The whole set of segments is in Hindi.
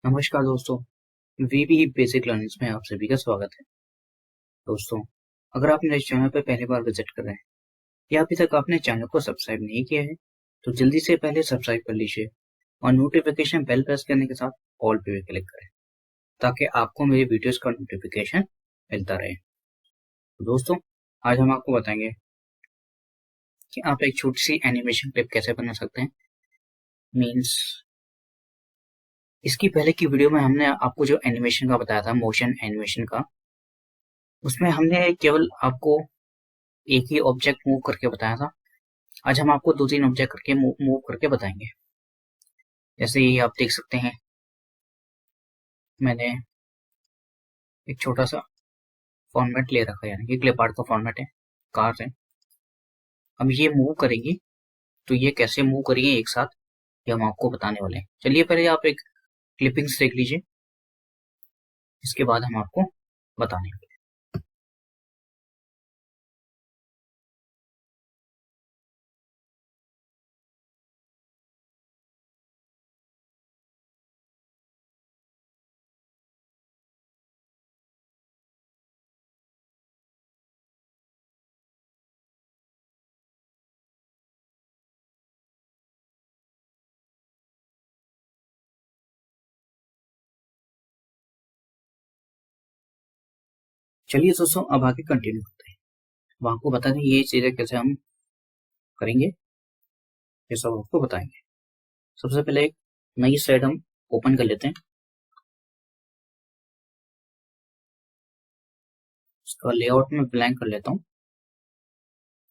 नमस्कार दोस्तों, वीबी बेसिक लर्निंग्स में आप सभी का स्वागत है। दोस्तों, अगर आप मेरे चैनल पर पहली बार विजिट कर रहे हैं या अभी तक आपने चैनल को सब्सक्राइब नहीं किया है तो जल्दी से पहले सब्सक्राइब कर लीजिए और नोटिफिकेशन बेल प्रेस करने के साथ ऑल पे भी क्लिक करें ताकि आपको मेरी वीडियोस का नोटिफिकेशन मिलता रहे। तो दोस्तों, आज हम आपको बताएंगे कि आप एक छोटी सी एनिमेशन क्लिप कैसे बना सकते हैं। मीन्स इसकी पहले की वीडियो में हमने आपको जो एनिमेशन का बताया था, मोशन एनिमेशन का, उसमें हमने केवल आपको एक ही ऑब्जेक्ट मूव करके बताया था। आज हम आपको 2-3 ऑब्जेक्ट करके मूव करके बताएंगे। जैसे ये आप देख सकते हैं, मैंने एक छोटा सा फॉर्मेट ले रखा है, यानी कि क्लिप आर्ट का फॉर्मेट है, कार है। अब ये मूव करेंगी तो ये कैसे मूव करेंगे एक साथ, ये हम आपको बताने वाले हैं। चलिए पहले आप एक क्लिपिंग्स देख लीजिए, इसके बाद हम आपको बताने वाले हैं। चलिए दोस्तों, अब आगे कंटिन्यू करते हैं। अब आपको बता दें ये चीजें कैसे हम करेंगे, ये सब आपको बताएंगे। सबसे पहले एक नई स्लाइड हम ओपन कर लेते हैं। इसका लेआउट में ब्लैंक कर लेता हूँ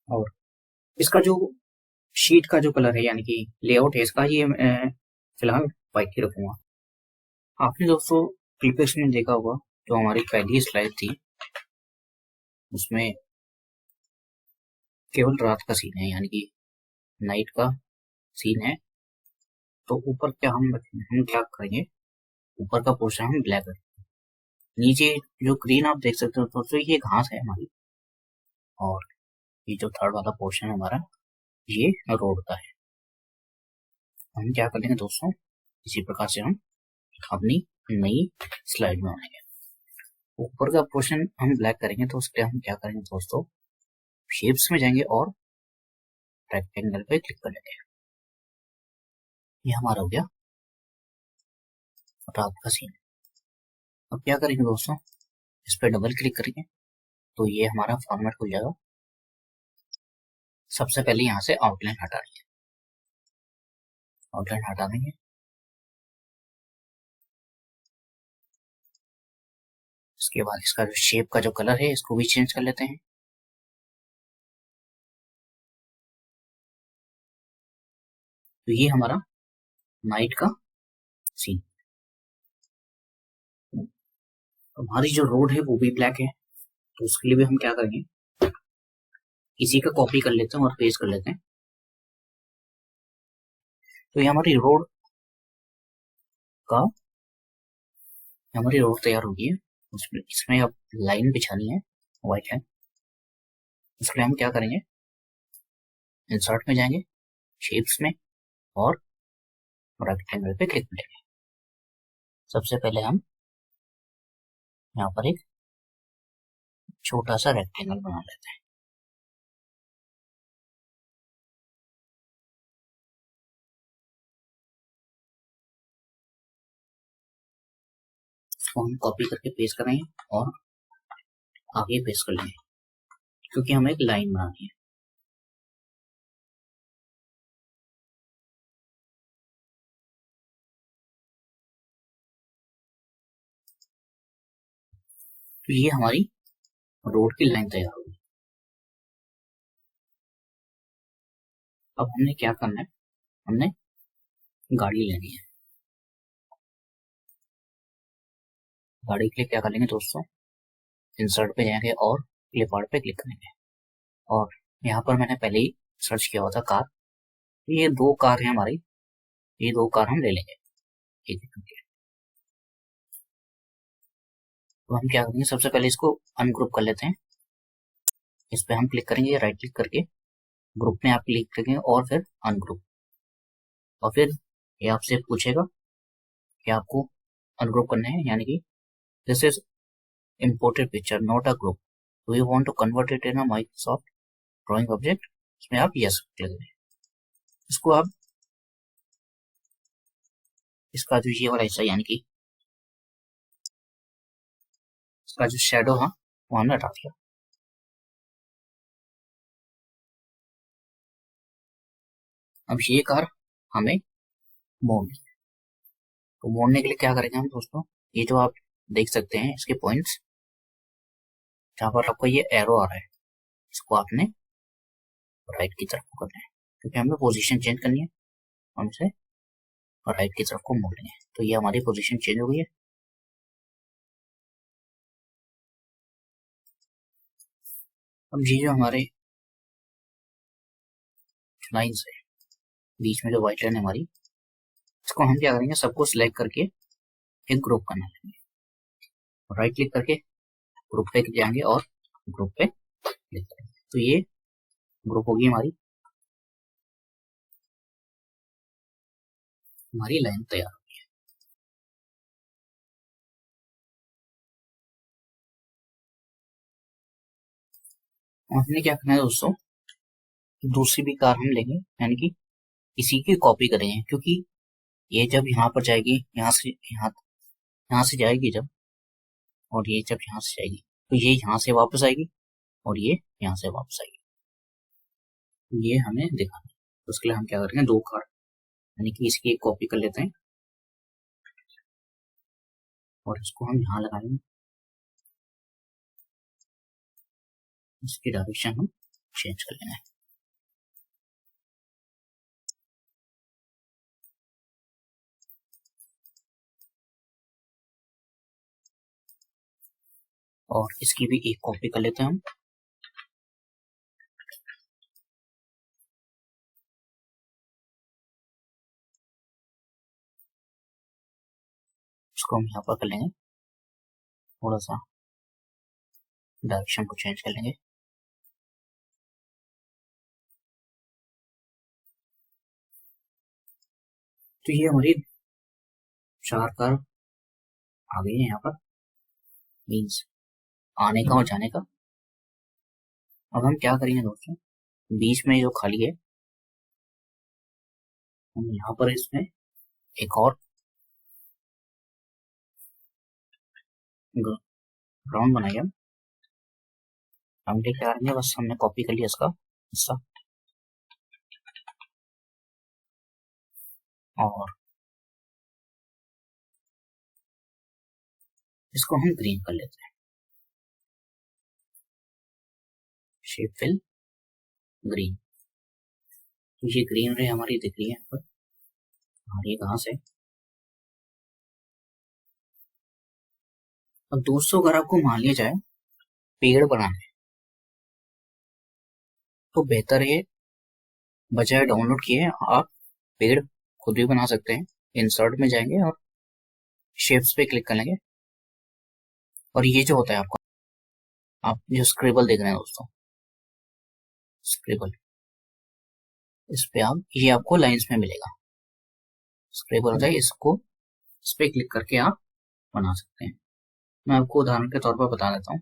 और इसका जो शीट का जो कलर है, यानी कि लेआउट है इसका, ये फिलहाल व्हाइट ही रखूंगा। आपने दोस्तों क्लिप्स में देखा होगा, जो हमारी पहली स्लाइड थी उसमें केवल रात का सीन है, यानी कि नाइट का सीन है। तो ऊपर क्या हम क्या करेंगे, ऊपर का पोर्शन हम ब्लैक करेंगे। नीचे जो ग्रीन आप देख सकते हो दोस्तों, ये घास है हमारी, और ये जो थर्ड वाला पोर्शन है हमारा, ये रोड का है। हम क्या करेंगे दोस्तों, इसी प्रकार से हम अपनी नई स्लाइड में आएंगे। ऊपर का पोर्शन हम ब्लैक करेंगे तो उसके हम क्या करेंगे दोस्तों, शेप्स में जाएंगे और रेक्टेंगल पे क्लिक कर लेंगे। ये हमारा हो गया रात का सीन। अब क्या करेंगे दोस्तों, इस पर डबल क्लिक करेंगे तो ये हमारा फॉर्मेट खुल जाएगा। सबसे पहले यहाँ से आउटलाइन हटा लेंगे, आउटलाइन हटा देंगे। इसके बाद इसका जो शेप का जो कलर है इसको भी चेंज कर लेते हैं। तो ये हमारा नाइट का सीन। हमारी जो रोड है वो भी ब्लैक है, तो उसके लिए भी हम क्या करेंगे, इसी का कॉपी कर लेते हैं और पेस्ट कर लेते हैं। तो ये हमारी रोड का हमारी रोड तैयार हो गई है। इसमें अब लाइन बिछानी है, व्हाइट है। इसके लिए हम क्या करेंगे, इंसर्ट में जाएंगे, शेप्स में, और रेक्टेंगल पे क्लिक करेंगे। सबसे पहले हम यहाँ पर एक छोटा सा रेक्टेंगल बना लेते हैं। इसको हम कॉपी करके पेस्ट करेंगे और आगे पेस्ट कर लेंगे, क्योंकि हमें एक लाइन बनानी है। तो ये हमारी रोड की लाइन तैयार होगी। अब हमने क्या करना है, हमने गाड़ी लेनी है। गाड़ी के लिए क्या करेंगे दोस्तों, इंसर्ट पे जाएंगे और क्लिप आर्ट पे क्लिक करेंगे। और यहाँ पर मैंने पहले ही सर्च किया हुआ था कार, ये 2 कार है हमारी, ये 2 कार हम ले लेंगे एक एक करके। तो हम क्या करेंगे, सबसे पहले इसको अनग्रुप कर लेते हैं। इस पे हम क्लिक करेंगे, राइट क्लिक करके ग्रुप में आप क्लिक करेंगे और फिर अनग्रुप। और फिर ये आपसे पूछेगा कि आपको अनग्रुप करने हैं, यानी कि this is imported picture not a group, do you want to convert it in a Microsoft drawing object, इसमें आप यस क्लिक करें। इसको आप इसका जो ये वाला हिस्सा यानी कि इसका जो शेडो है वो हमने हटा दिया। अब ये कार हमें मोड़नी है, तो मोड़ने के लिए क्या करेंगे हम दोस्तों, ये जो आप देख सकते हैं इसके पॉइंट्स, जहां पर आपको ये एरो आ रहा है, इसको आपने राइट की तरफ को करना है, क्योंकि हमें पोजीशन चेंज करनी है, हम इसे राइट की तरफ को मोड़ लेंगे। तो ये हमारी पोजीशन चेंज हो गई है। अब ये जो हमारे लाइन्स है, बीच में जो व्हाइट लाइन है हमारी, इसको हम क्या करेंगे, सबको सिलेक्ट करके एक ग्रुप करना लेंगे, राइट क्लिक करके ग्रुप पे जाएंगे और ग्रुप पे क्लिक करेंगे, तो ये ग्रुप होगी हमारी लाइन तैयार होगी। हमने क्या करना है दोस्तों, दूसरी भी कार हम लेंगे, यानी कि इसी की कॉपी करेंगे, क्योंकि ये जब यहाँ पर जाएगी, यहाँ से जाएगी जब, और ये जब यहाँ से जाएगी, तो ये यहाँ से वापस आएगी और ये यहाँ से वापस आएगी, ये हमें दिखाना है। तो उसके लिए हम क्या करेंगे, दो कार यानी कि इसकी एक कॉपी कर लेते हैं और इसको हम यहाँ लगाएंगे, इसकी डायरेक्शन हम चेंज कर लेंगे। और इसकी भी एक कॉपी कर लेते हैं हम, इसको हम यहाँ पर कर लेंगे, थोड़ा सा डायरेक्शन को चेंज कर लेंगे। तो ये हमारी चार कार आ गई है यहाँ पर, मीन्स आने का और जाने का। अब हम क्या करेंगे दोस्तों, बीच में जो खाली है हम यहाँ पर इसमें एक और ग्राउंड बनाइए। हम लेके आ रहे हैं, बस हमने कॉपी कर लिया इसका हिस्सा, और इसको हम ग्रीन कर लेते हैं, शेप फिल ग्रीन। तो ये ग्रीन रे हमारी दिख रही है यहाँ पर, और ये कहाँ से। अब दोस्तों अगर आपको मान लिया जाए पेड़ बनाना है, तो बेहतर है बजाय डाउनलोड किए आप पेड़ खुद भी बना सकते हैं। इंसर्ट में जाएंगे और शेप्स पे क्लिक कर लेंगे, और ये जो होता है आपका, आप जो स्क्रिबल देख रहे हैं दोस्तों, स्क्रिबल, इस पे आप, ये आपको लाइंस में मिलेगा, स्क्रिबल होता है, इसको इस पे क्लिक करके आप बना सकते हैं। मैं आपको उदाहरण के तौर पर बता देता हूँ।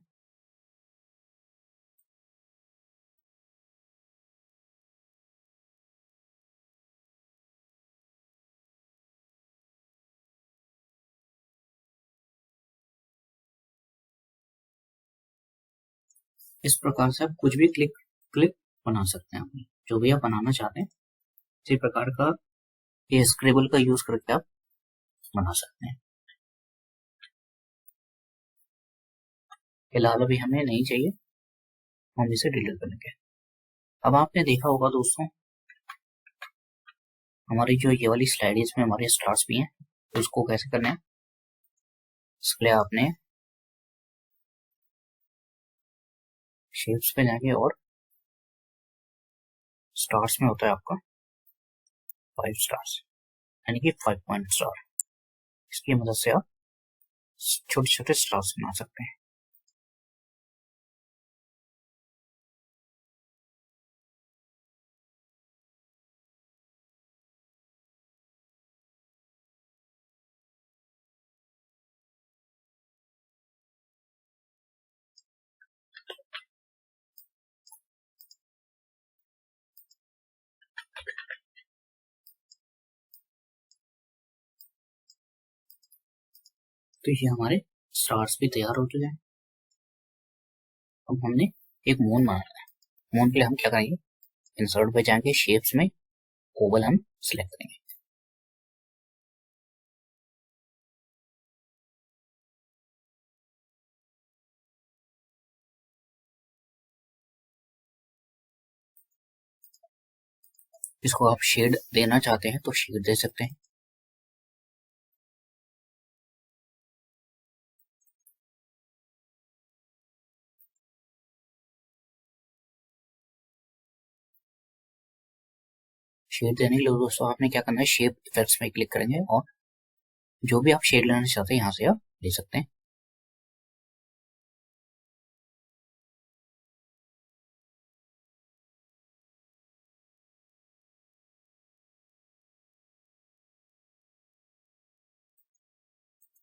इस प्रकार से आप कुछ भी क्लिक क्लिक बना सकते हैं, अपनी जो भी आप बनाना चाहते हैं, इसी प्रकार का ये स्क्रिबल का यूज करके आप बना सकते हैं। फिलहाल अभी हमें नहीं चाहिए, हम इसे डिलीट कर लेंगे। अब आपने देखा होगा दोस्तों, हमारी जो ये वाली स्लाइड है इसमें हमारे स्टार्स भी हैं, तो उसको कैसे करना है, इसके लिए आपने शेप्स पे जाएंगे और स्टार्स में होता है आपका 5 स्टार्स, यानी कि 5 पॉइंट स्टार। इसकी मदद से आप छोटे छोटे स्टार्स बना सकते हैं। तो ये हमारे स्टार्स भी तैयार हो चुके हैं। अब हमने एक मून बनाना है। मून के लिए हम क्या करेंगे, इंसर्ट पे जाएंगे, शेप्स में ओवल हम सिलेक्ट करेंगे। इसको आप शेड देना चाहते हैं तो शेड दे सकते हैं। शेड देने के लिए दोस्तों आपने क्या करना है, शेप इफेक्ट्स में क्लिक करेंगे और जो भी आप शेड लेना चाहते हैं यहाँ से आप ले सकते हैं।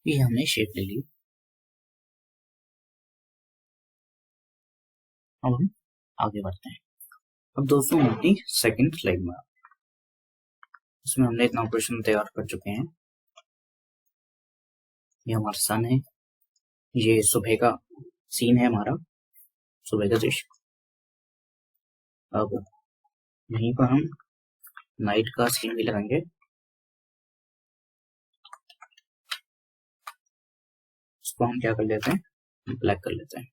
ये हमने शेप ले ली। अब हम आगे बढ़ते हैं। अब दोस्तों हम अपनी सेकंड स्लाइड में, इसमें हमने इतना ऑपरेशन तैयार कर चुके हैं। ये हमारा सन है, ये सुबह का सीन है हमारा, सुबह का दृश्य। अब यहीं पर हम नाइट का सीन भी लगाएंगे। इसको हम क्या कर लेते हैं, ब्लैक कर लेते हैं।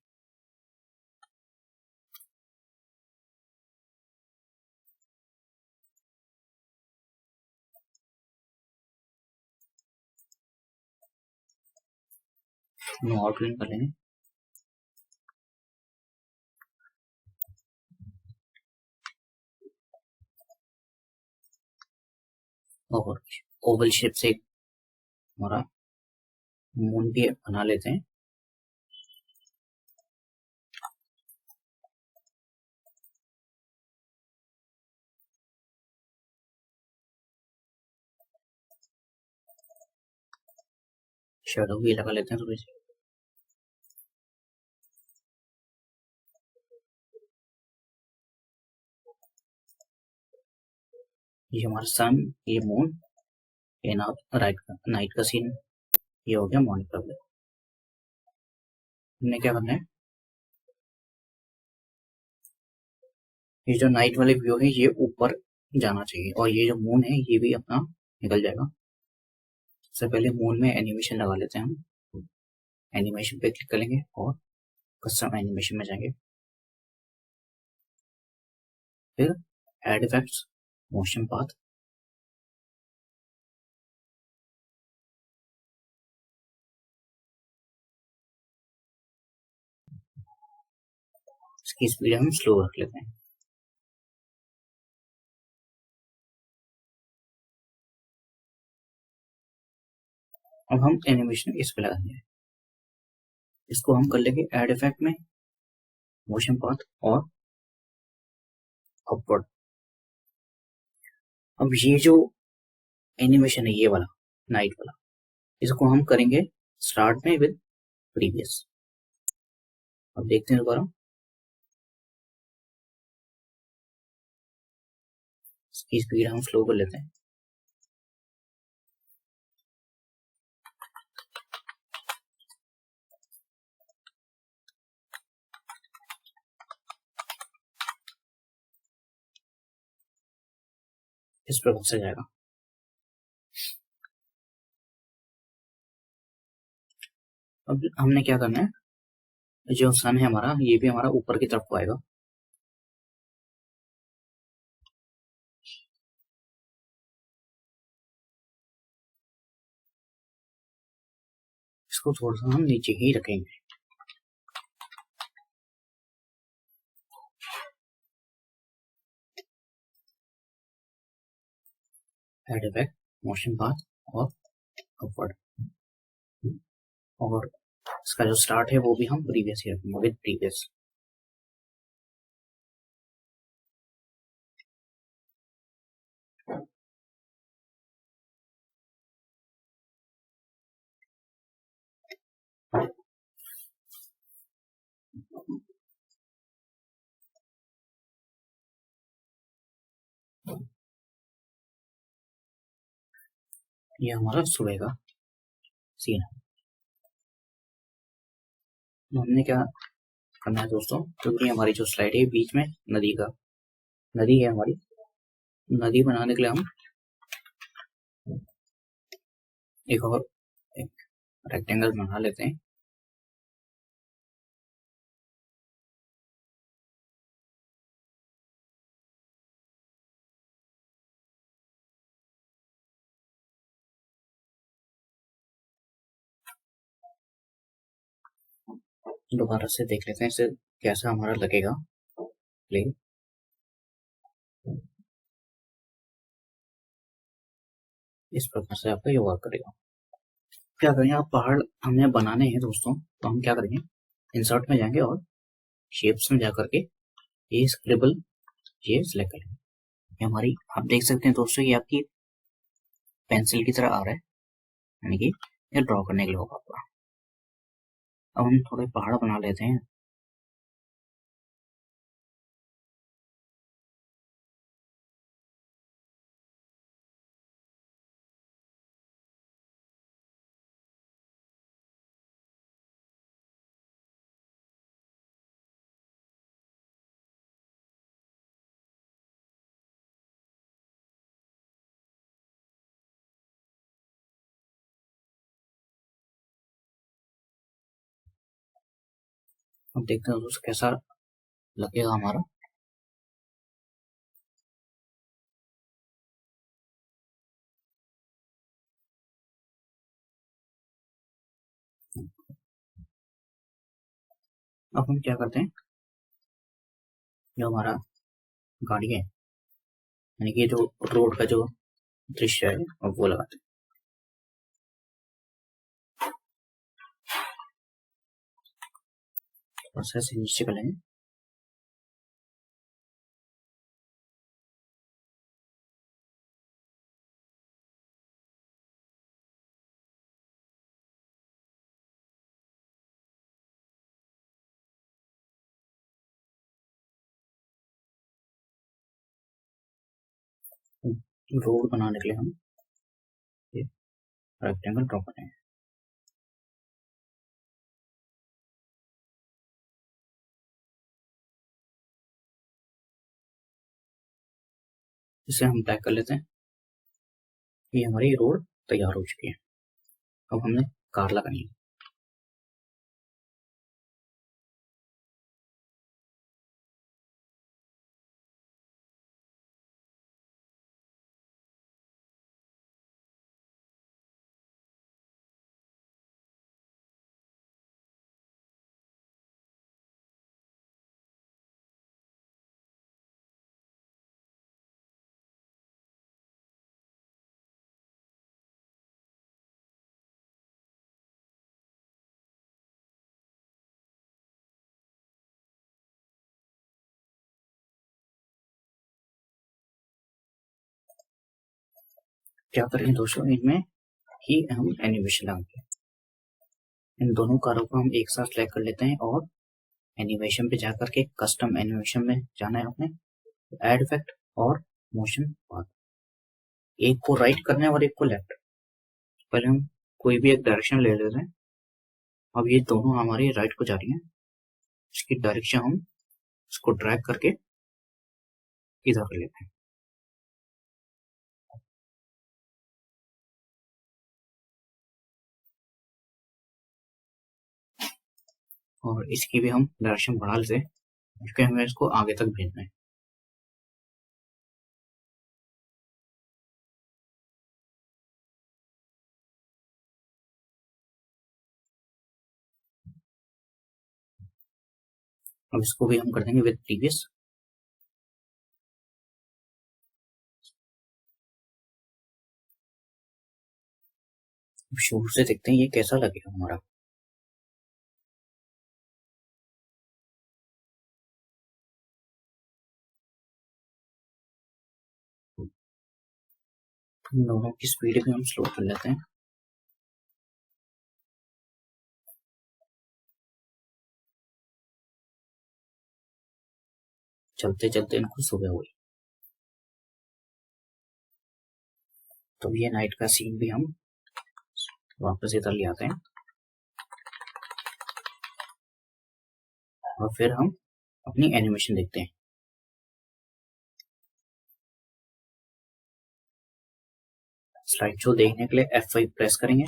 नो आउटलाइन कर लेंगे। और ओवल शेप से हमारा मून भी बना लेते हैं। शेडो भी लगा लेते हैं थोड़ी सी। ये हमारा सन, ये मून, ये नाइट का सीन, ये हो गया मॉर्निंग का व्यू। हमने क्या करना है, ये जो नाइट वाले व्यू है ये ऊपर जाना चाहिए और ये जो मून है ये भी अपना निकल जाएगा। सबसे पहले मून में एनिमेशन लगा लेते हैं हम। एनिमेशन पे क्लिक करेंगे और कस्टम एनिमेशन में जाएंगे, फिर एड इफेक्ट्स, मोशन पाथ, इसकी स्पीड हम स्लो रख लेते हैं। अब हम एनिमेशन इस पे लगाएंगे, इसको हम कर लेंगे एड इफेक्ट में, मोशन पाथ और अपवर्ड। अब ये जो एनिमेशन है ये वाला नाइट वाला, इसको हम करेंगे स्टार्ट में विद प्रीवियस। अब देखते हैं दोबारा, इसकी स्पीड हम स्लो कर लेते हैं। इस प्रकार से जाएगा। अब हमने क्या करना है, जो सन है हमारा ये भी हमारा ऊपर की तरफ को आएगा। इसको थोड़ा सा हम नीचे ही रखेंगे। एड इफेक्ट, मोशन पाथ और अपवर्ड, और इसका जो स्टार्ट है वो भी हम प्रीवियस ही रखेंगे विद प्रीवियस। ये हमारा सुबह का सीन है। तो हमने क्या करना है दोस्तों, क्योंकि हमारी जो स्लाइड है बीच में नदी है हमारी, नदी बनाने के लिए हम एक रेक्टेंगल बना लेते हैं। दोबारा से देख लेते हैं इसे कैसा हमारा लगेगा प्लेन। इस प्रकार से आपका ये वर्क करेगा। क्या करेंगे, आप पहाड़ हमें बनाने हैं दोस्तों, तो हम क्या करेंगे, इंसर्ट में जाएंगे और शेप्स में जाकर के ये स्क्रिबल ये सिलेक्ट करेंगे। ये हमारी आप देख सकते हैं दोस्तों, ये आपकी पेंसिल की तरह आ रहा है, यानी कि ये ड्रॉ करने के लिए होगा आपका। अब हम थोड़े पहाड़ बना लेते हैं। अब देखते हैं दोस्तों कैसा लगेगा हमारा। अब हम क्या करते हैं, जो हमारा गाड़ी है, यानी कि जो रोड का जो दृश्य है, अब वो लगाते हैं। प्रोसेस नीचे करेंगे। रोड बनाने के लिए हम ये रेक्टेंगल ड्रॉ करेंगे। इसे हम ब्लैक कर लेते हैं। ये हमारी रोड तैयार हो चुकी है। अब हमने कार लगानी है। क्या करेंगे दोस्तों, इनमें ही हम एनिमेशन लगाएंगे। इन दोनों कारों को हम एक साथ सेलेक्ट कर लेते हैं और एनिमेशन पे जाकर के कस्टम एनिमेशन में जाना है अपने, एड इफेक्ट और मोशन पाथ। एक को राइट करना है और एक को लेफ्ट। पहले हम कोई भी एक डायरेक्शन ले लेते हैं। अब ये दोनों हमारी राइट को जा रही है, इसकी डायरेक्शन हम इसको ड्रैग करके इधर कर लेते हैं। और इसकी भी हम डायरेक्शन बढ़ा लेते हैं, क्योंकि हमें इसको आगे तक भेजना है। अब इसको भी हम कर देंगे विद प्रीवियस। शुरू से देखते हैं ये कैसा लगेगा हमारा। दोनों की स्पीड भी हम स्लो कर लेते हैं। चलते चलते इनको सुबह हुई। तो ये नाइट का सीन भी हम वापस इधर ले आते हैं। और फिर हम अपनी एनिमेशन देखते हैं। स्लाइड शो देखने के लिए F5 प्रेस करेंगे।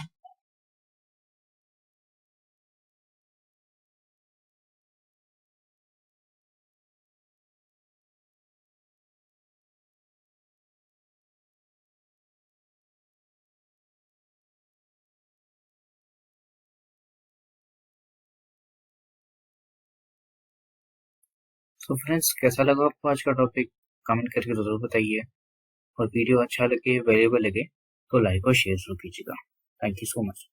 तो फ्रेंड्स, कैसा लगा आपको आज का टॉपिक? कमेंट करके जरूर बताइए, और वीडियो अच्छा लगे, वैल्यूएबल लगे तो लाइक और शेयर जरूर कीजिएगा। Thank you so much.